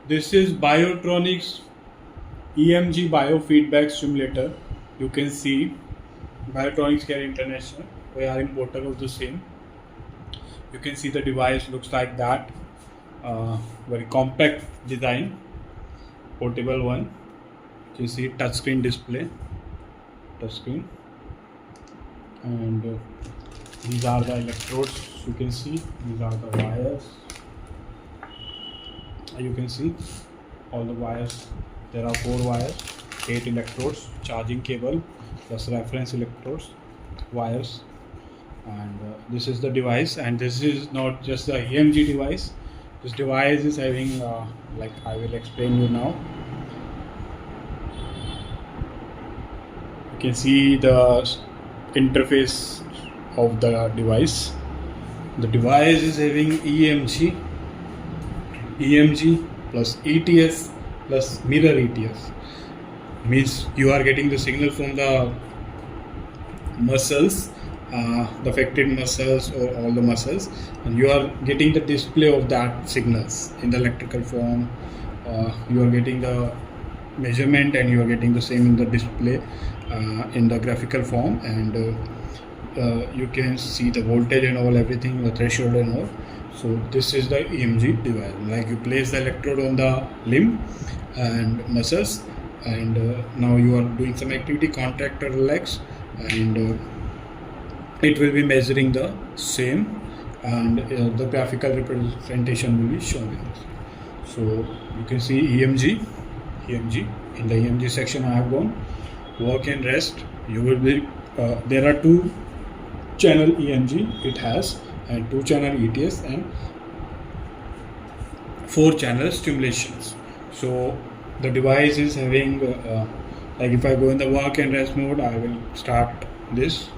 This is Biotronix EMG Biofeedback Stimulator. You can see Biotronix Care International. We are importer of the same. You can see the device looks like that. Very compact design, portable one. You see touchscreen display, touchscreen, and these are the electrodes. You can see these are the wires. You can see all the wires. There are 4 wires, 8 electrodes, charging cable plus reference electrodes, wires, and this is the device. And this is not just the EMG device. This device is having like I will explain you now. You can see the interface of the device. The device is having EMG plus ETS plus mirror ETS. Means you are getting the signal from the muscles, the affected muscles or all the muscles, and you are getting the display of that signals in the electrical form. You are getting the measurement and you are getting the same in the display in the graphical form, and you can see the voltage and all, everything, the threshold and all. So this is the EMG device. Like you place the electrode on the limb and muscles, and now you are doing some activity, contract or relax, and it will be measuring the same, and the graphical representation will be shown in this. So you can see EMG. In the EMG section I have gone. Work and rest. You will be there are 2 channel EMG it has, and 2 channel ETS, and 4 channel stimulations. So the device is having like if I go in the work and rest mode, I will start this.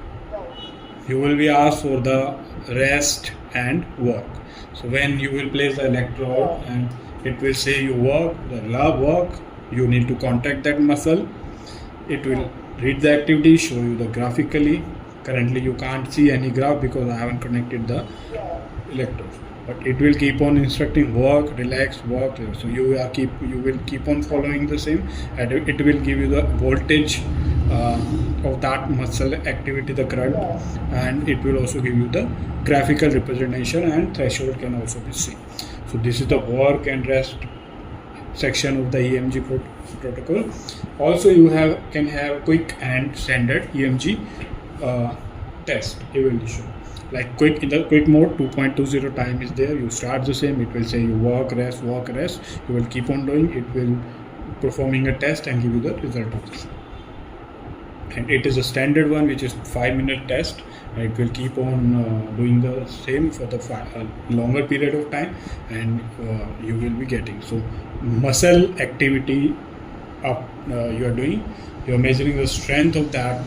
You will be asked for the rest and work. So when you will place the electrode and it will say you work, the work, you need to contract that muscle. It will read the activity, show you the graphically. Currently you can't see any graph because I haven't connected the electrode, but it will keep on instructing work, relax, work. So you will keep on following the same, and it will give you the voltage of that muscle activity, the current, and it will also give you the graphical representation, and threshold can also be seen. So this is the work and rest section of the EMG protocol. Also you can have quick and standard EMG test evaluation. Like quick, in the quick mode 2.20 time is there. You start the same, it will say you work, rest. You will keep on doing, it will performing a test and give you the result of this. And it is a standard one, which is 5-minute test, and it will keep on doing the same for the longer period of time, and you will be getting. So muscle activity you are doing, you are measuring the strength of that,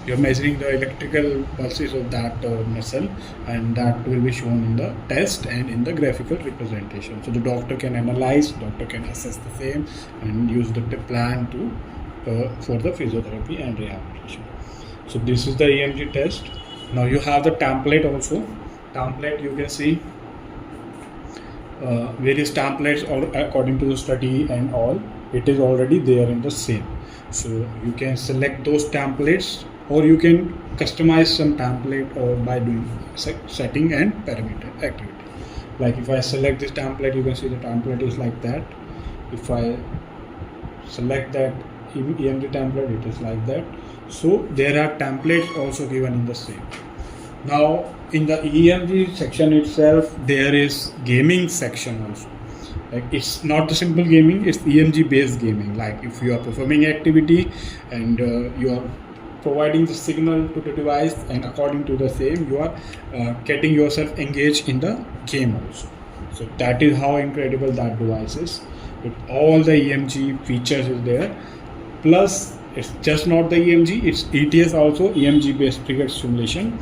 you are measuring the electrical pulses of that muscle, and that will be shown in the test and in the graphical representation. So the doctor can analyze, doctor can assess the same and use the plan to for the physiotherapy and rehabilitation. So this is the EMG test. Now you have the template also. Template, you can see various templates or according to the study and all. It is already there in the same. So you can select those templates, or you can customize some template or by doing setting and parameter activity. Like if I select this template, you can see the template is like that. If I select that EMG template, it is like that. So there are templates also given in the same. Now in the EMG section itself, there is gaming section also. Like it's not the simple gaming, it's EMG based gaming. Like if you are performing activity and you are providing the signal to the device, and according to the same you are getting yourself engaged in the game also. So that is how incredible that device is. With all the EMG features is there. Plus it's just not the EMG, it's ETS also, EMG based triggered stimulation.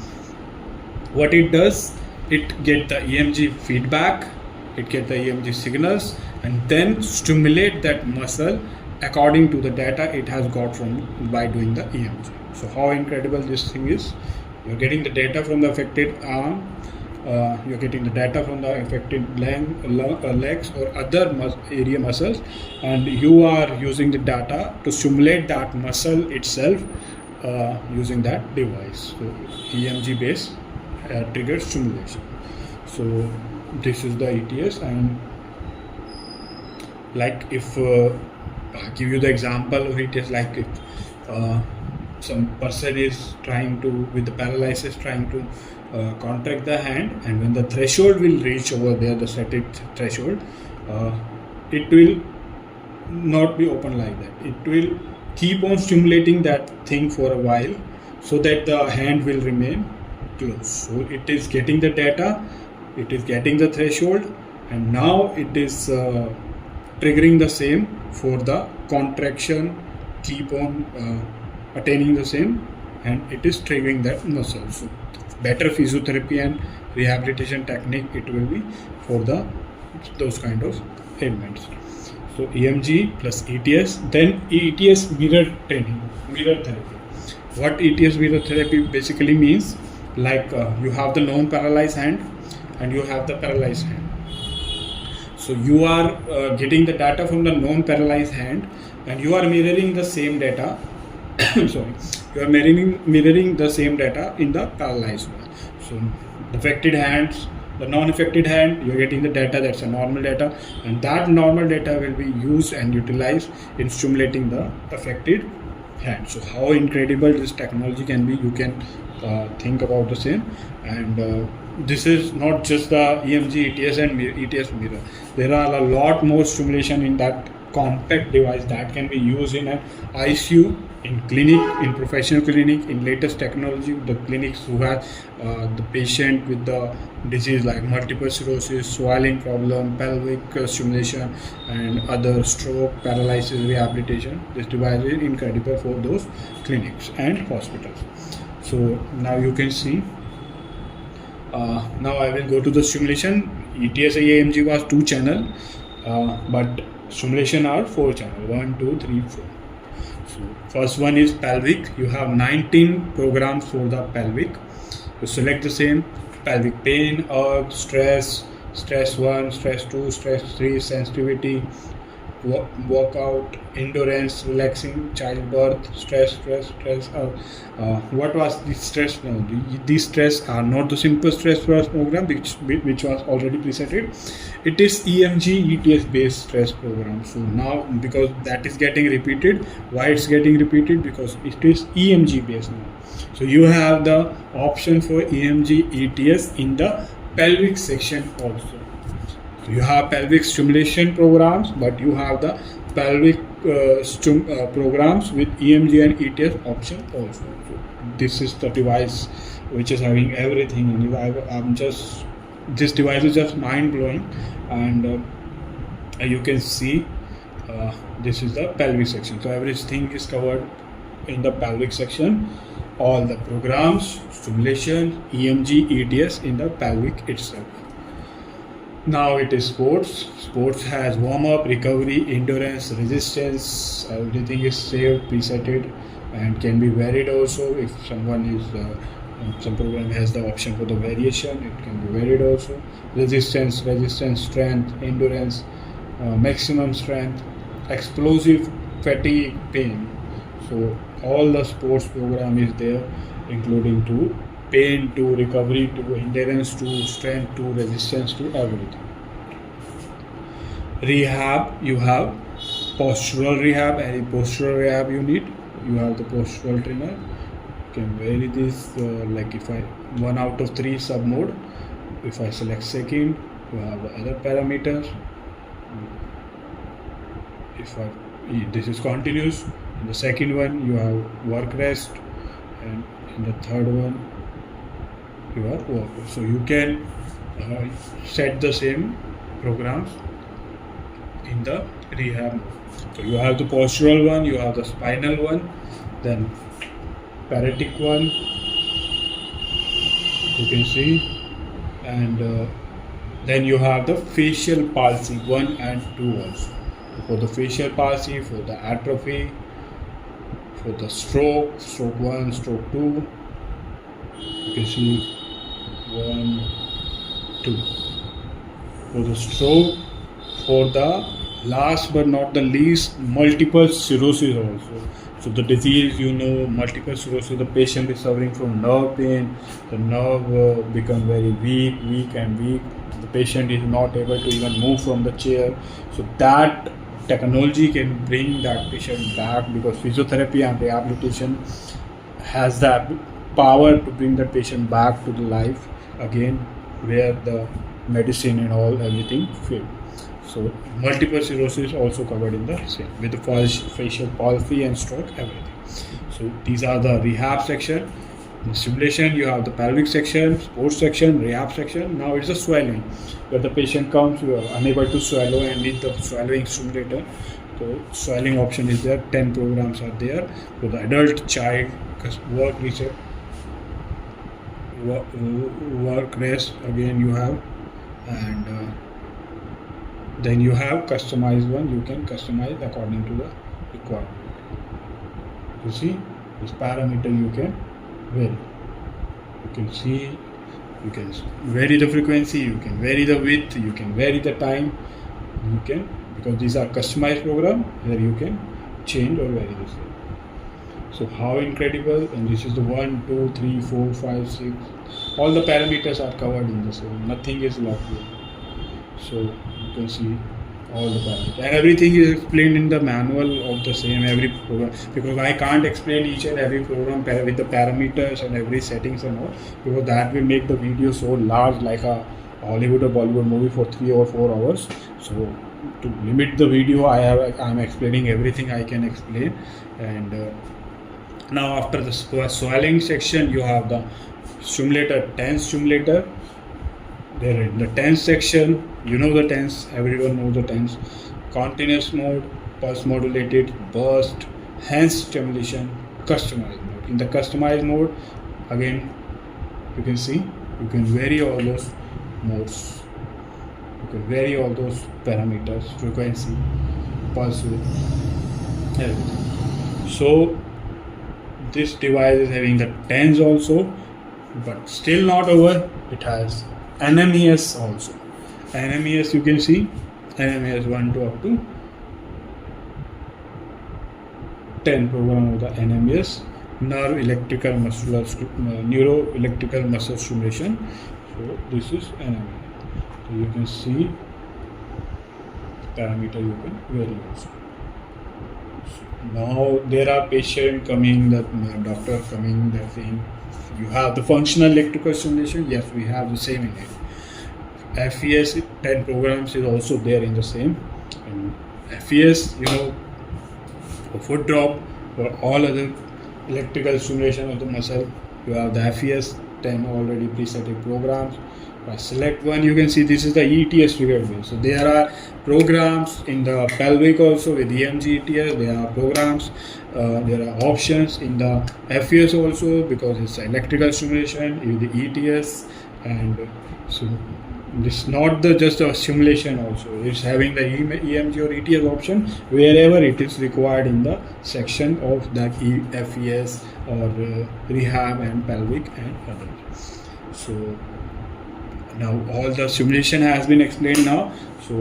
What it does, it get the EMG feedback, it get the EMG signals, and then stimulate that muscle according to the data it has got from by doing the EMG. So how incredible this thing is. You're getting the data from the affected arm, you're getting the data from the affected legs or other area muscles, and you are using the data to stimulate that muscle itself using that device. So EMG based trigger stimulation. So this is the ETS. And like if I give you the example of ETS, like if some person is trying to, with the paralysis, trying to contract the hand, and when the threshold will reach over there, the set threshold, it will not be open like that. It will keep on stimulating that thing for a while so that the hand will remain closed. So it is getting the data, it is getting the threshold, and now it is triggering the same for the contraction, keep on attaining the same, and it is triggering that muscle. So better physiotherapy and rehabilitation technique it will be for those kind of ailments. So EMG plus ETS, then ETS mirror therapy. What ETS mirror therapy basically means, like you have the non-paralyzed hand and you have the paralyzed hand. So you are getting the data from the non-paralyzed hand and you are mirroring the same data sorry, you are mirroring the same data in the paralyzed one. So the affected hands, the non-affected hand, you are getting the data, that's a normal data, and that normal data will be used and utilized in stimulating the affected hand. So how incredible this technology can be, you can think about the same. And this is not just the EMG, ETS and ETS mirror. There are a lot more stimulation in that compact device that can be used in an ICU, in clinic, in professional clinic, in latest technology, the clinics who have the patient with the disease like multiple sclerosis, swallowing problem, pelvic stimulation, and other stroke, paralysis, rehabilitation. This device is incredible for those clinics and hospitals. So now you can see, now I will go to the stimulation. ETS EMG was 2 channel, but stimulation are 4 channel, 1, 2, 3, 4. So first one is pelvic. You have 19 programs for the pelvic. You select the same: pelvic pain, urge, stress 1, stress 2, stress 3, sensitivity, workout, endurance, relaxing, childbirth, stress. What was the stress? No, these stress are not the simple stress first program which was already presetted. It is EMG ETS based stress program. So now, because that is getting repeated, why it's getting repeated? Because it is EMG based now. So you have the option for EMG ETS in the pelvic section also. So you have pelvic stimulation programs, but you have the pelvic programs with EMG and ETS option also. So this is the device which is having everything, and this device is just mind blowing. And you can see this is the pelvic section. So everything is covered in the pelvic section. All the programs, stimulation, EMG, ETS in the pelvic itself. Now it is sports. Sports has warm-up, recovery, endurance, resistance. Everything is saved, presetted, and can be varied also. If someone is some program has the option for the variation, it can be varied also. Resistance, strength, endurance, maximum strength, explosive, fatigue, pain. So all the sports program is there, including to pain, to recovery, to endurance, to strength, to resistance, to everything. Rehab, you have postural rehab. Any postural rehab you need, you have the postural trainer. You can vary this, like if I 1 out of 3 sub mode. If I select second, you have the other parameters. This is continuous. In the second one, you have work rest, and in the third one, you have work rest. So you can set the same programs in the rehab. So you have the postural one, you have the spinal one, then paratic one, you can see, and then you have the facial palsy 1 and 2 also. For the facial palsy, for the atrophy, for the stroke 1, stroke 2, you can see 1, 2. For the stroke, for the last but not the least, multiple sclerosis also. So the disease, multiple sclerosis, the patient is suffering from nerve pain, the nerve become very weak. The patient is not able to even move from the chair. So that technology can bring that patient back, because physiotherapy and rehabilitation has the power to bring that patient back to the life again, where the medicine and everything failed. So multiple sclerosis also covered in the same, with the facial palsy and stroke, everything. So these are the rehab section. In stimulation, you have the pelvic section, sports section, rehab section. Now it's the swallowing, where the patient comes, you are unable to swallow and need the swallowing stimulator. So swallowing option is there. 10 programs are there for the adult, child, work reset, work rest. Again you have, and then you have customized one. You can customize according to the requirement. You see, this parameter you can vary. You can see, you can vary the frequency, you can vary the width, you can vary the time. You can, because these are customized program where you can change or vary the same. So how incredible! And this is the 1, 2, 3, 4, 5, 6. All the parameters are covered in the same. Nothing is locked here. So you can see all the parameters, and everything is explained in the manual of the same every program, because I can't explain each and every program with the parameters and every settings and all, because that will make the video so large, like a Hollywood or Bollywood movie for 3 or 4 hours. So to limit the video, I'm explaining everything I can explain. And now after the swallowing section, you have the stimulator, tense stimulator. There in the tense section, the tense, everyone knows the tense. Continuous mode, pulse modulated, burst, hand stimulation, customized mode. In the customized mode, again, you can see, you can vary all those modes. You can vary all those parameters, frequency, pulse width, everything. So this device is having the tense also, but still not over. It has NMES also. NMES, you can see, NMES 1 to up to 10 program of the NMES, neuro electrical muscle stimulation. So this is NMES. So you can see parameter you can vary also. Now there are patient coming, the doctor coming, that saying, you have the functional electrical stimulation. Yes, we have the same in it. FES 10 programs is also there in the same. And FES, for foot drop, for all other electrical stimulation of the muscle, you have the FES 10 already preset programs. If I select one, you can see this is the ETS triggered wave. So there are programs in the pelvic also with EMG ETS. There are programs, there are options in the FES also, because it's electrical stimulation with the ETS. And so it's not just a simulation also, it's having the EMG or ETS option wherever it is required in the section of that FES or rehab and pelvic and others. So now all the simulation has been explained now. So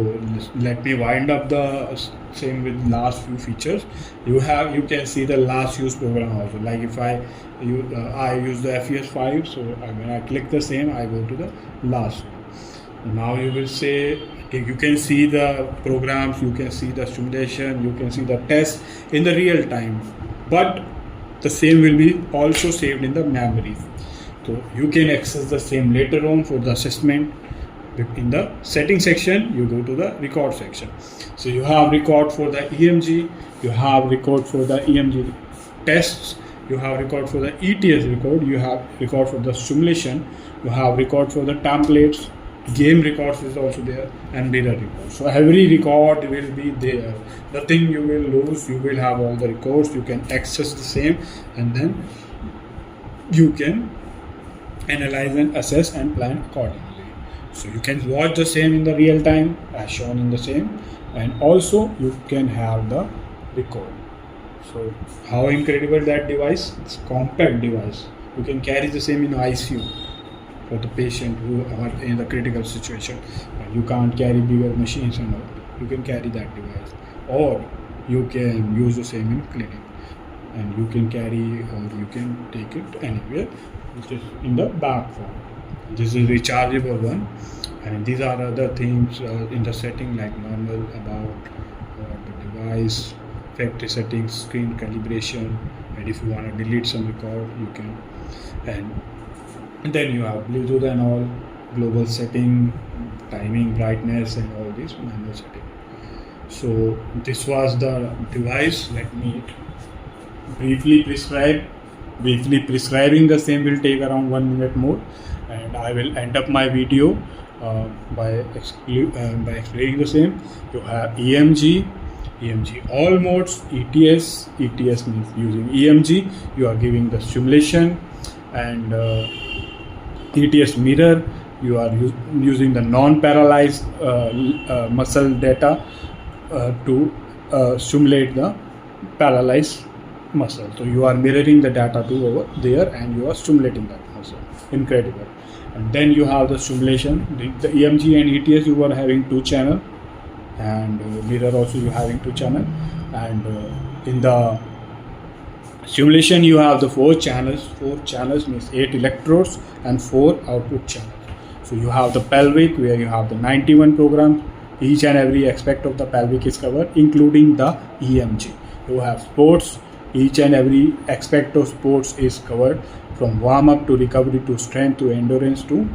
let me wind up the same with last few features. You can see the last use program also. Like if I use the FES 5, so when I click the same, I go to the last one. Now you will say, you can see the programs, you can see the simulation, you can see the test in the real time, but the same will be also saved in the memory. So you can access the same later on for the assessment. In the setting section, you go to the record section. So you have record for the EMG, you have record for the EMG tests, you have record for the ETS record, you have record for the simulation, you have record for the templates, game records is also there, and mirror record. So every record will be there. Nothing you will lose. You will have all the records. You can access the same, and then you can analyze and assess and plan accordingly. So you can watch the same in the real time as shown in the same, and also you can have the record. So how incredible that device! It's a compact device. You can carry the same in ICU. for the patient who are in the critical situation and you can't carry bigger machines and all. You can carry that device, or you can use the same in clinic, and you can carry or you can take it anywhere, which is in the back form. This is rechargeable one, and these are other things in the setting like normal about the device, factory settings, screen calibration, and if you want to delete some record you can. And then you have Bluetooth and all, global setting, timing, brightness, and all these manual setting. So this was the device. Let me briefly prescribe. Briefly prescribing the same will take around 1 minute more, and I will end up my video by explaining the same. You have EMG all modes, ETS means using EMG you are giving the stimulation, and ETS mirror you are using the non-paralyzed muscle data to stimulate the paralyzed muscle. So you are mirroring the data to over there and you are stimulating that muscle. Incredible. And then you have the stimulation, the EMG and ETS you are having 2 channel, and mirror also you having 2 channel, and in the stimulation you have the 4 channels. 4 channels means 8 electrodes and 4 output channels. So you have the pelvic where you have the 91 programs. Each and every aspect of the pelvic is covered, including the EMG. You have sports. Each and every aspect of sports is covered, from warm up to recovery to strength to endurance to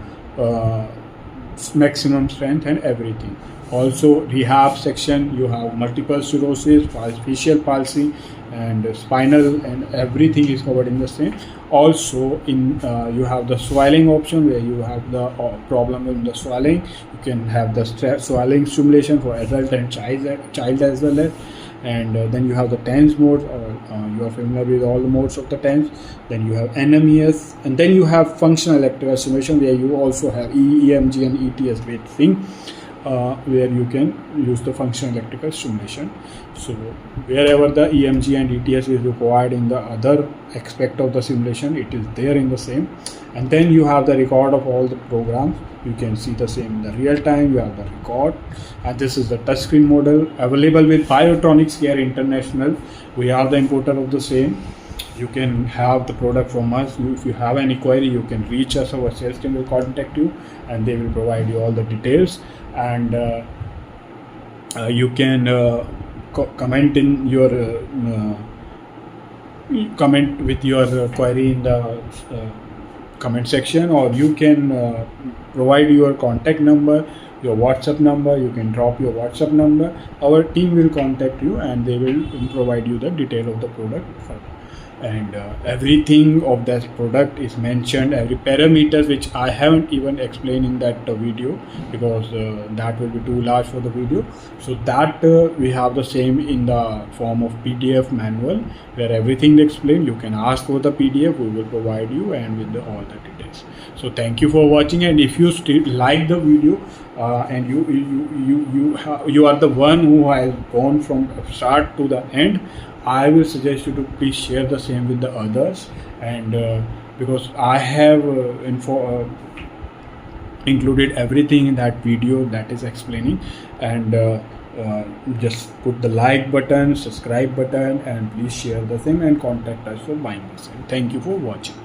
maximum strength and everything. Also rehab section, you have multiple sclerosis, facial palsy, and spinal, and everything is covered in the same. Also in you have the swallowing option where you have the problem in the swallowing. You can have the swallowing stimulation for adult and child as well as. And then you have the TENS mode, you are familiar with all the modes of the TENS. Then you have NMES, and then you have functional electrical stimulation where you also have EMG and ETS based thing, where you can use the functional electrical stimulation. So wherever the EMG and ETS is required in the other aspect of the simulation, it is there in the same. And then you have the record of all the programs. You can see the same in the real time. You have the record, and this is the touchscreen model available with Biotronix here international. We are the importer of the same. You can have the product from us. If you have any query, you can reach us. Our sales team will contact you and they will provide you all the details. And you can comment in your comment with your query in the comment section, or you can provide your contact number, your WhatsApp number. You can drop your WhatsApp number. Our team will contact you and they will provide you the detail of the product. And everything of that product is mentioned, every parameters, which I haven't even explained in that video because that will be too large for the video. So that we have the same in the form of PDF manual where everything is explained. You can ask for the PDF, we will provide you and with all the details. So thank you for watching, and if you still like the video and you are the one who has gone from start to the end, I will suggest you to please share the same with the others. And because I have included everything in that video that is explaining, and just put the like button, subscribe button, and please share the same and contact us for buying the same. Thank you for watching.